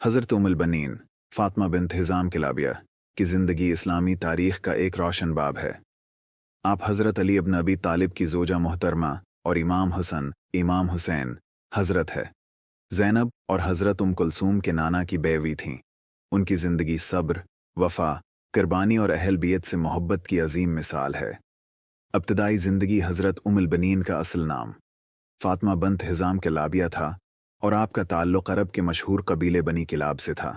हज़रत उम्मुल बनीन Fatima bint Hizam किलाबिया की ज़िंदगी इस्लामी तारीख़ का एक रोशन बाब है। आप हज़रत अली इब्न अबी तालिब की ज़ोजा मोहतरमा और इमाम हसन, इमाम हुसैन, हज़रत है ज़ैनब और हज़रत कुलसूम के नाना की बेवी थीं। उनकी ज़िंदगी सब्र, वफ़ा, कुर्बानी और अहल बियत से मोहब्बत की अजीम मिसाल है। इब्तिदाई ज़िंदगी हज़रत उम्मुल बनीन का असल नाम फ़ातिमा बिन्त हिज़ाम किलाबिया था और आपका ताल्लुक़ अरब के मशहूर कबीले बनी किलाब से था।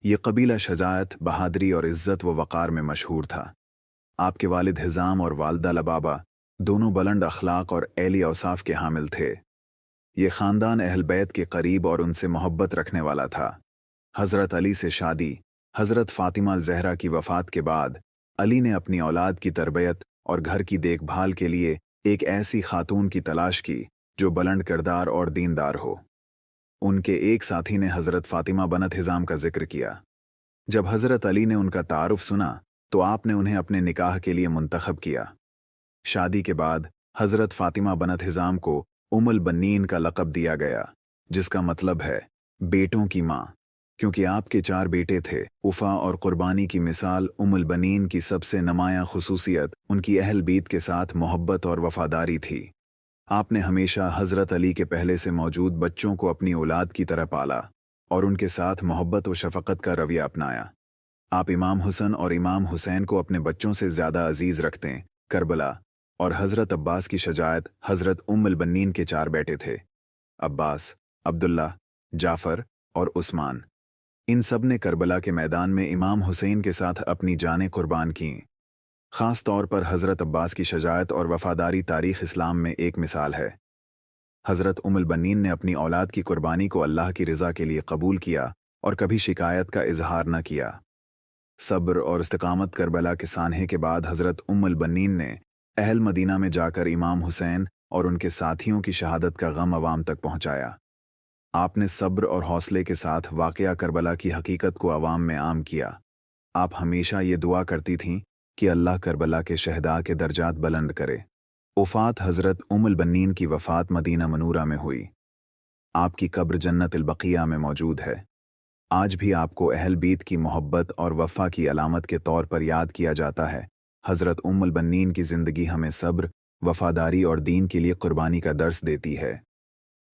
ये कबीला शजाअत, बहादरी और इज़्ज़त व वक़ार में मशहूर था। आपके वालिद हिज़ाम और वालदा लबाबा दोनों बुलंद अखलाक और ऐली औसाफ के हामिल थे। ये ख़ानदान अहल बैत के करीब और उनसे मोहब्बत रखने वाला था। हज़रत अली से शादी हज़रत फ़ातिमा ज़हरा की वफ़ात के बाद अली ने अपनी औलाद की तरबियत और घर की देखभाल के लिए एक ऐसी खातून की तलाश की जो बुलंद किरदार और दीनदार हो। उनके एक साथी ने हज़रत फ़ातिमा बिन्त हिज़ाम का जिक्र किया। जब हज़रत अली ने उनका तारुफ सुना तो आपने उन्हें अपने निकाह के लिए मुंतखब किया। शादी के बाद हज़रत फ़ातिमा बिन्त हिज़ाम को उम्मुल बनीन का लक़ब दिया गया, जिसका मतलब है बेटों की माँ, क्योंकि आपके 4 बेटे थे। वफ़ा और क़ुरबानी की मिसाल उम्मुल बनीन की सबसे नुमायाँ ख़ुसूसियत उनकी अहल बीत के साथ मोहब्बत और वफ़ादारी थी। आपने हमेशा हज़रत अली के पहले से मौजूद बच्चों को अपनी औलाद की तरह पाला और उनके साथ मोहब्बत व शफ़क़त का रवैया अपनाया। आप इमाम हुसन और इमाम हुसैन को अपने बच्चों से ज़्यादा अजीज़ रखते। करबला और हज़रत अब्बास की शजाअत हज़रत उम्मुल बनीन के 4 बेटे थे, अब्बास, अब्दुल्ला, जाफ़र और उस्मान। इन सब ने करबला के मैदान में इमाम हुसैन के साथ अपनी जानें कुर्बान कीं। ख़ास तौर पर हज़रत अब्बास की शजाअत और वफ़ादारी तारीख़ इस्लाम में एक मिसाल है। हज़रत उम्मुल बनीन ने अपनी औलाद की कुर्बानी को अल्लाह की रज़ा के लिए कबूल किया और कभी शिकायत का इजहार न किया। सब्र और इस्तिक़ामत करबला के सानहे के बाद हज़रत उम्मुल बनीन ने अहल मदीना में जाकर इमाम हुसैन और उनके साथियों की शहादत का गम अवाम तक पहुँचाया। आपने सब्र और हौसले के साथ वाक़या करबला की हकीकत को अवाम में आम किया। आप हमेशा ये दुआ करती थीं कि अल्लाह करबला के शहदा के दर्जात बुलंद करे। वफ़ात हज़रत उम्मुल बनीन की वफ़ात मदीना मनूरा में हुई। आपकी कब्र जन्नत अल-बक़िया में मौजूद है। आज भी आपको अहल बीत की मोहब्बत और वफ़ा की अलामत के तौर पर याद किया जाता है। हज़रत उम्मुल बनीन की ज़िंदगी हमें सब्र, वफ़ादारी और दीन के लिए कुर्बानी का दर्स देती है।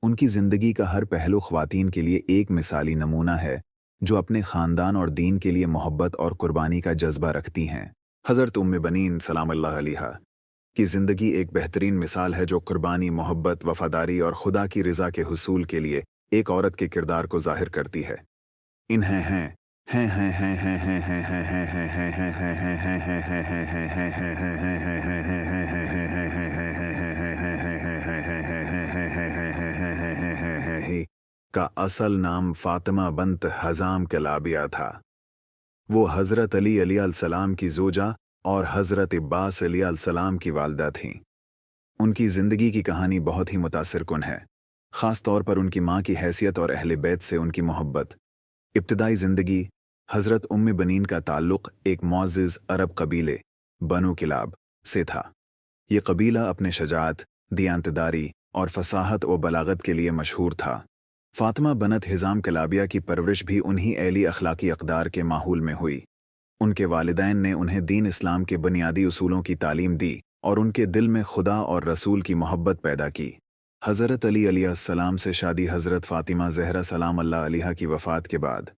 उनकी ज़िंदगी का हर पहलू ख़वातीन के लिए एक मिसाली नमूना है, जो अपने ख़ानदान और दीन के लिए मोहब्बत और कुर्बानी का जज्बा रखती हैं। हज़रत उम्मे बनीन सलामुल्लाह अलैहा की ज़िंदगी एक बेहतरीन मिसाल है, जो कुर्बानी, मोहब्बत, वफ़ादारी और खुदा की रज़ा के हुसूल के लिए एक औरत के किरदार को ज़ाहिर करती है। का असल नाम फ़ातिमा बिन्त हिज़ाम किलाबिया था। वो हज़रत अली अलैहिस्सलाम की ज़ोजा और हज़रत अब्बास अलैहिस्सलाम की वालदा थीं। उनकी ज़िंदगी की कहानी बहुत ही मुतासिरकुन है, ख़ास तौर पर उनकी माँ की हैसियत और अहले बैत से उनकी मोहब्बत। इब्तिदाई ज़िंदगी हज़रत उम्मे बनीन का ताल्लुक़ एक मुअज़्ज़िज़ अरब कबीले बनु किलाब से था। ये कबीला अपने शजाअत, दियानतदारी और फ़साहत व बलागत के लिए मशहूर था। फ़ातिमा बिन्त हिज़ाम किलाबिया की परवरिश भी उन्हीं ऐली अखलाकी अक़दार के माहौल में हुई। उनके वालिदैन ने उन्हें दीन इस्लाम के बुनियादी उसूलों की तालीम दी और उनके दिल में खुदा और रसूल की मोहब्बत पैदा की। हज़रत अली अलैहिस्सलाम से शादी हज़रत फ़ातिमा ज़हरा सलामुल्लाह अलैहा की वफ़ात के बाद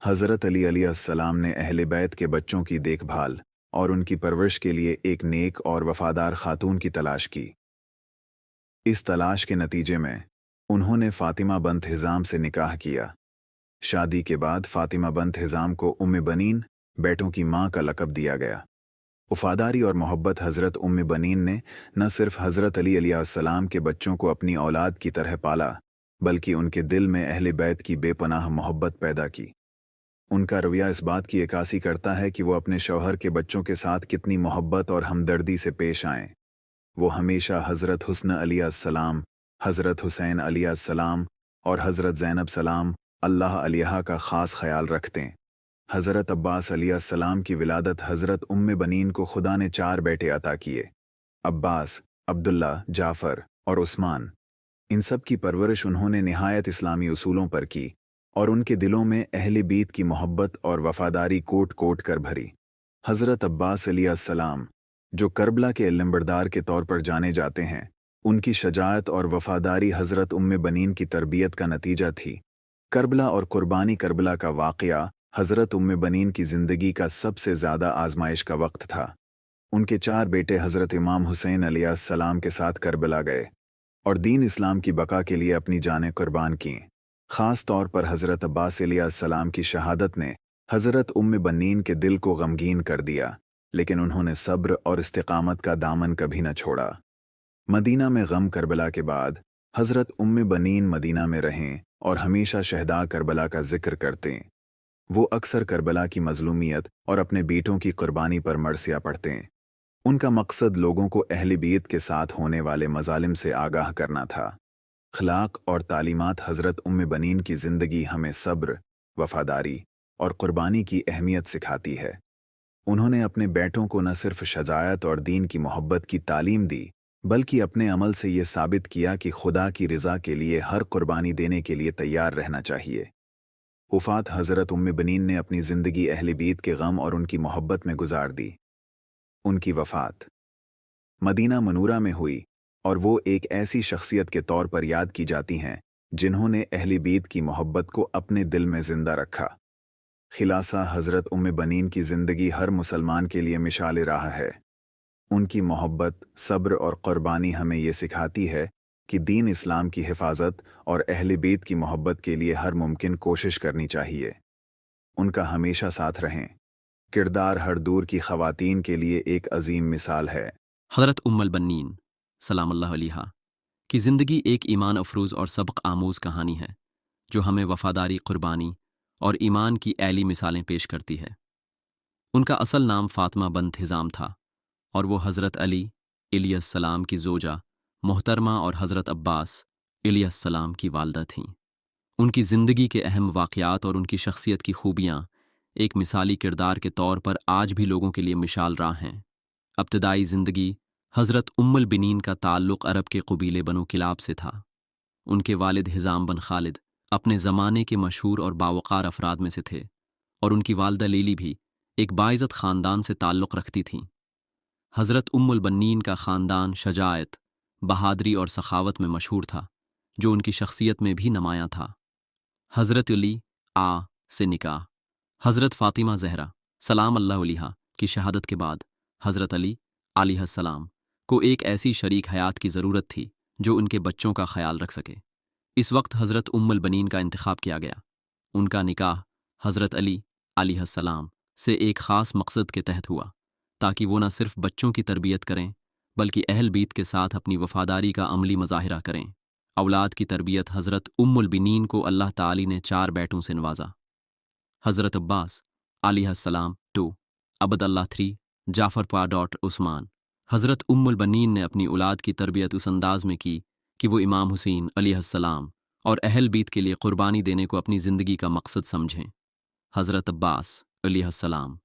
हज़रत अली अलैहिस्सलाम ने अहले बैत के बच्चों की देखभाल और उनकी परवरिश के लिए एक नेक और वफ़ादार खातून की तलाश की। इस तलाश के नतीजे में उन्होंने फ़ातिमा बिन्त हिज़ाम से निकाह किया। शादी के बाद फ़ातिमा बिन्त हिज़ाम को उम्मे बनीन, बेटों की माँ का लक़ब दिया गया। वफ़ादारी और मोहब्बत हज़रत उम्मे बनीन ने न सिर्फ हज़रत अली अलैहिस्सलाम के बच्चों को अपनी औलाद की तरह पाला, बल्कि उनके दिल में अहले बैत की बेपनाह मोहब्बत पैदा की। उनका रवैया इस बात की अक्कासी करता है कि वो अपने शौहर के बच्चों के साथ कितनी मोहब्बत और हमदर्दी से पेश आएँ। वो हमेशा हज़रत हुस्न अलैहिस्सलाम, हज़रत हुसैन अलैहिस्सलाम और हज़रत ज़ैनब सलाम अल्लाह अलैहा का ख़ास ख्याल रखते। हज़रत अब्बास अलैहिस्सलाम की विलादत हज़रत उम्मे बनीन को खुदा ने 4 बेटे अता किए, अब्बास, अब्दुल्ला, जाफ़र और उस्मान। इन सब की परवरिश उन्होंने निहायत इस्लामी उसूलों पर की और उनके दिलों में अहले बीत की मोहब्बत और वफादारी कोट कोट कर भरी। हज़रत अब्बास अलैहिस्सलाम, जो करबला के लंबरदार के तौर पर जाने जाते हैं, उनकी शजाअत और वफादारी हज़रत उम्मे बनीन की तरबियत का नतीजा थी। करबला और कुर्बानी करबला का वाक़या हज़रत उम्मे बनीन की ज़िंदगी का सबसे ज़्यादा आजमाइश का वक्त था। उनके 4 बेटे हज़रत इमाम हुसैन अलैहिस्सलाम के साथ करबला गए और दीन इस्लाम की बका के लिए अपनी जानें कुर्बान कीं। ख़ास तौर पर हज़रत अब्बास अलैहिस्सलाम की शहादत ने हज़रत उम्मे बनीन के दिल को गमगीन कर दिया, लेकिन उन्होंने सब्र और इस्तिक़ामत का दामन कभी न छोड़ा। मदीना में गम करबला के बाद हज़रत उम्मे बनीन मदीना में रहें और हमेशा शहदा करबला का जिक्र करते। वो अक्सर करबला की मज़लूमियत और अपने बेटों की कुर्बानी पर मरसिया पढ़ते। उनका मकसद लोगों को अहले बीत के साथ होने वाले मज़ालिम से आगाह करना था। अखलाक और तालीमात हज़रत उम्मे बनीन की ज़िंदगी हमें सब्र, वफ़ादारी और कुर्बानी की अहमियत सिखाती है। उन्होंने अपने बेटों को न सिर्फ शजायत और दीन की मोहब्बत की तालीम दी, बल्कि अपने अमल से ये साबित किया कि खुदा की रज़ा के लिए हर कुर्बानी देने के लिए तैयार रहना चाहिए। वफ़ात हज़रत उम्मे बनीन ने अपनी ज़िंदगी अहले बीत के गम और उनकी मोहब्बत में गुजार दी। उनकी वफ़ात मदीना मनूरा में हुई और वो एक ऐसी शख्सियत के तौर पर याद की जाती हैं जिन्होंने अहले बीत की मोहब्बत को अपने दिल में ज़िंदा रखा। खिलासा हज़रत उम्मे बनीन की ज़िंदगी हर मुसलमान के लिए मिसाल राह है। उनकी मोहब्बत, सब्र और कुर्बानी हमें ये सिखाती है कि दीन इस्लाम की हिफाजत और अहले बीत की मोहब्बत के लिए हर मुमकिन कोशिश करनी चाहिए। उनका हमेशा साथ रहें। किरदार हर दूर की ख़वातीन के लिए एक अजीम मिसाल है। हज़रत उम्मुल बनीन सलामुल्लाह अलैहा की ज़िंदगी एक ईमान अफरोज़ और सबक आमूज़ कहानी है जो हमें वफ़ादारी, कुर्बानी और ईमान की ऐली मिसालें पेश करती है। उनका असल नाम फ़ातिमा बंत हिज़ाम था और वो हज़रत अली अलैहिस्सलाम की ज़ोजा मोहतरमा और हज़रत अब्बास अलैहिस्सलाम की वालदा थीं। उनकी ज़िंदगी के अहम वाक़यात और उनकी शख्सियत की खूबियाँ एक मिसाली किरदार के तौर पर आज भी लोगों के लिए मिसाल राह हैं। इब्तिदाई ज़िंदगी हज़रत उम्मुल बनीन का ताल्लुक़ अरब के क़बीले बनो किलाब से था। उनके वालिद हिज़ाम बन खालिद अपने ज़माने के मशहूर और बावक़ार अफराद में से थे और उनकी वालदा लीली भी एक बाइज़्ज़त ख़ानदान से ताल्लुक़ रखती थीं। हज़रत उम्मुल बनीन का ख़ानदान शजाअत, बहादरी और सखावत में मशहूर था, जो उनकी शख्सियत में भी नुमायाँ था। हज़रत अली से निकाह हज़रत फ़ातिमा ज़हरा सलाम अल्लाह अलैहा की शहादत के बाद हज़रत अली अलैहिस्सलाम को एक ऐसी शरीक हयात की ज़रूरत थी जो उनके बच्चों का ख्याल रख सके। इस वक्त हज़रत उम्मुल बनीन का इंतखाब किया गया। उनका निकाह हज़रत अली अलैहिस्सलाम से एक ख़ास मकसद के तहत हुआ ताकि वो न सिर्फ बच्चों की तरबियत करें बल्कि अहल बीत के साथ अपनी वफ़ादारी का अमली मज़ाहिरा करें। औलाद की तरबियत हज़रत उम्मुल बनीन को अल्लाह ताली ने 4 बेटों से नवाजा। हज़रत अब्बास अलैहिस्सलाम 2, अब्दुल्लाह 3, जाफ़र पा. उस्मान। हज़रत उम्मुल बनीन ने अपनी औलाद की तरबियत उस अंदाज़ में की कि वो इमाम हुसैन अलैहिस्सलाम और अहल बीत के लिए क़ुरबानी देने को अपनी ज़िंदगी का मकसद समझें। हज़रत अब्बास अलैहिस्सलाम,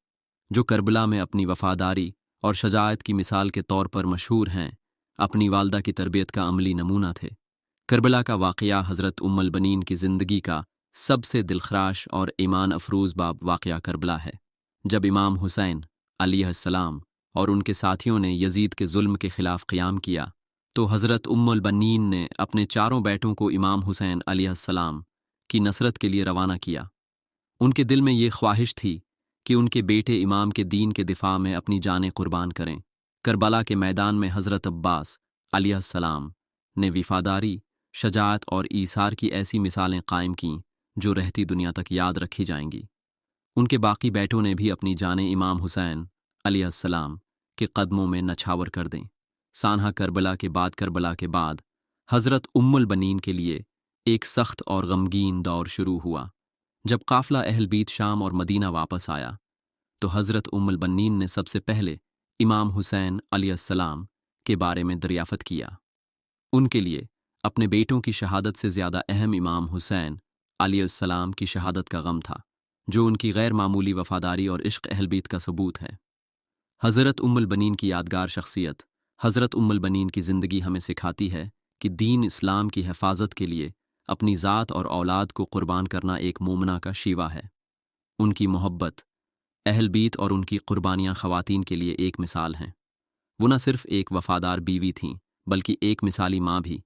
जो करबला में अपनी वफ़ादारी और शजाअत की मिसाल के तौर पर मशहूर हैं, अपनी वालदा की तरबियत का अमली नमूना थे। करबला का वाक़या हज़रत उम्मुल बनीन की ज़िंदगी का सबसे दिलखराश और ईमान अफरोज़ बाब वाक़या करबला है, जब इमाम हुसैन अलैहिस्सलाम और उनके साथियों ने यजीद के जुल्म के ख़िलाफ़ क़ियाम किया तो हज़रत उम्मुल बनीन ने अपने 4 बेटों को इमाम हुसैन अलैहिस्सलाम की नसरत के लिए रवाना किया। उनके दिल में ये ख्वाहिश थी कि उनके बेटे इमाम के दीन के दिफा में अपनी जानें कुर्बान करें। करबला के मैदान में हज़रत अब्बास अलैहिस्सलाम ने वफ़ादारी, शजाअत और ईसार की ऐसी मिसालें कायम कीं जो रहती दुनिया तक याद रखी जाएंगी। उनके बाकी बेटों ने भी अपनी जानें इमाम हुसैन अलैहिस्सलाम के कदमों में नछावर कर दें। सानहा करबला के बाद हज़रत उम्मुल बनीन के लिए एक सख्त और गमगीन दौर शुरू हुआ। जब काफ़िला अहल बीत शाम और मदीना वापस आया तो हज़रत उम्मुल बनीन ने सबसे पहले इमाम हुसैन अलैहिस्सलाम के बारे में दरियाफ़त किया। उनके लिए अपने बेटों की शहादत से ज़्यादा अहम इमाम हुसैन अलैहिस्सलाम की शहादत का गम था, जो उनकी गैर मामूली वफ़ादारी और इश्क़ अहल बीत का सबूत है। हज़रत उम्मुल बनीन की यादगार शख्सियत हज़रत उम्मुल बनीन की ज़िंदगी हमें सिखाती है कि दीन इस्लाम की हिफाजत के लिए اپنی ذات اور اولاد کو قربان کرنا ایک مومنہ کا شیوا ہے۔ ان کی محبت، اہل بیت اور ان کی قربانیاں خواتین کے لیے ایک مثال ہیں۔ وہ نہ صرف ایک وفادار بیوی تھیں بلکہ ایک مثالی ماں بھی،